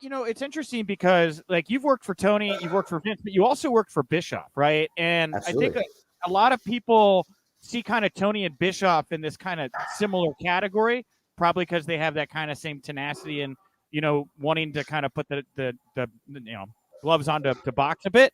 it's interesting because like you've worked for Tony, you've worked for Vince, but you also worked for Bischoff, right? And I think Absolutely. a lot of people see kind of Tony and Bischoff in this kind of similar category, probably because they have that kind of same tenacity and wanting to kind of put the gloves on to box a bit.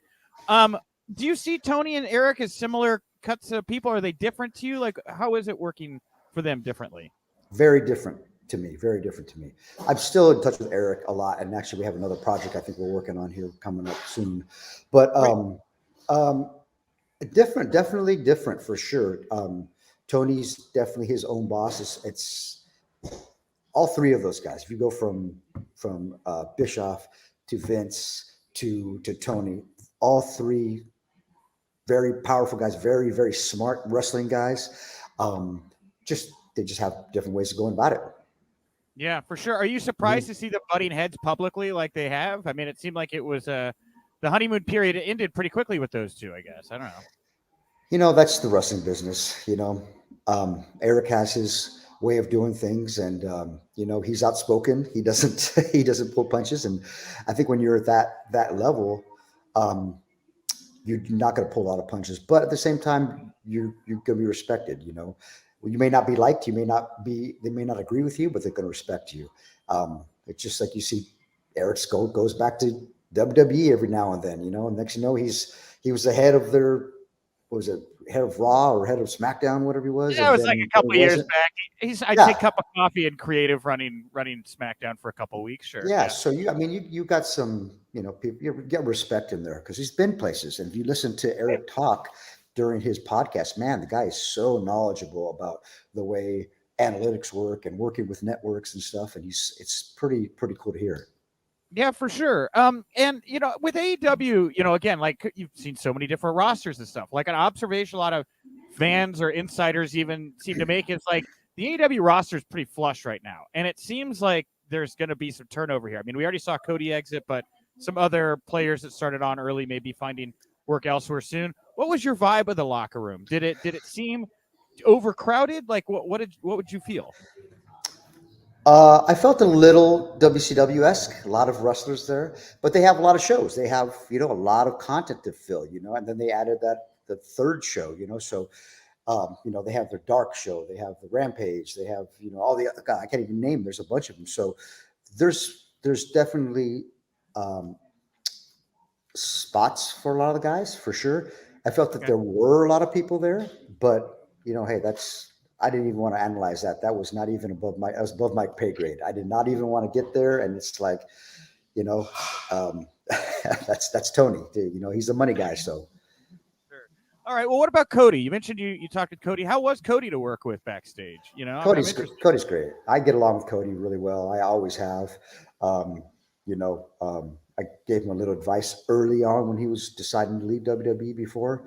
Do you see Tony and Eric as similar cuts of people? Are they different to you? Like, how is it working for them differently? Very different to me. Very different to me. I'm still in touch with Eric a lot, and actually, we have another project I think we're working on here coming up soon. But Great. um, different, definitely different for sure. Tony's definitely his own boss. It's all three of those guys. If you go from Bischoff to Vince to Tony, all three very powerful guys, very very smart wrestling guys. Just they just have different ways of going about it. Yeah, for sure. Are you surprised Mhm. to see them butting heads publicly like they have? I mean, it seemed like it was the honeymoon period ended pretty quickly with those two. I guess I don't know. That's the wrestling business. Eric has his way of doing things, and he's outspoken. He doesn't he doesn't pull punches, and I think when you're at that level, um, you're not going to pull a lot of punches. But at the same time, you're going to be respected. You may not be liked. They may not agree with you, but they're going to respect you. It's just like you see Eric's goes back to WWE every now and then. And next he was the head of their what was it, head of Raw or head of SmackDown, whatever he was, Yeah, it and was like a then couple it of years wasn't. back. I'd say Yeah, cup of coffee and creative running SmackDown for a couple of weeks. Sure, yeah. yeah. So you got some people, you get respect in there because he's been places, and if you listen to Eric talk during his podcast, man, the guy is so knowledgeable about the way analytics work and working with networks and stuff, and it's pretty cool to hear. Yeah, for sure. And with AEW, again, like you've seen so many different rosters and stuff. Like an observation, a lot of fans or insiders even seem to make is like the AEW roster is pretty flush right now, and it seems like there's going to be some turnover here. I mean, we already saw Cody exit, but some other players that started on early may be finding work elsewhere soon. What was your vibe of the locker room? Did it seem overcrowded? Like what would you feel? I felt a little WCW esque, a lot of wrestlers there, but they have a lot of shows. They have, a lot of content to fill, and then they added the third show, so, they have their dark show, they have the Rampage, they have, all the, God, I can't even name, there's a bunch of them. So there's definitely, um, spots for a lot of the guys for sure. I felt that Okay. there were a lot of people there, but hey, I didn't even want to analyze that. That was not even I was above my pay grade. I did not even want to get there. And it's like, you know, um, that's Tony. He's the money guy. So Sure. All right. Well, what about Cody? You mentioned you talked to Cody. How was Cody to work with backstage? I'm interested. Cody's great. I get along with Cody really well. I always have. I gave him a little advice early on when he was deciding to leave WWE before.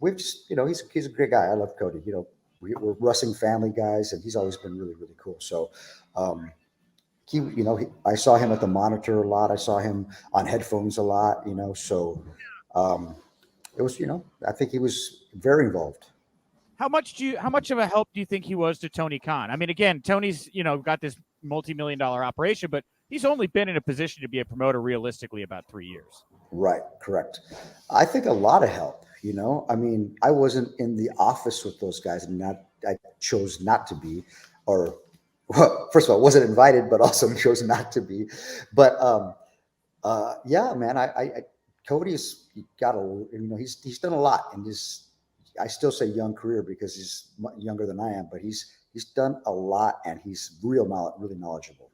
We've just, he's a great guy. I love Cody. We're wrestling family guys, and he's always been really, really cool. So, um, I saw him at the monitor a lot. I saw him on headphones a lot. Um, it was, I think he was very involved. How much of a help do you think he was to Tony Khan? I mean, again, Tony's got this multi-million-dollar operation, but he's only been in a position to be a promoter realistically about 3 years. Right, correct. I think a lot of help. I mean, I wasn't in the office with those guys, and I chose not to be, or well, first of all, wasn't invited, but also chose not to be. But yeah, man, Cody's got he's done a lot in his. I still say young career because he's younger than I am, but he's done a lot, and he's really knowledgeable.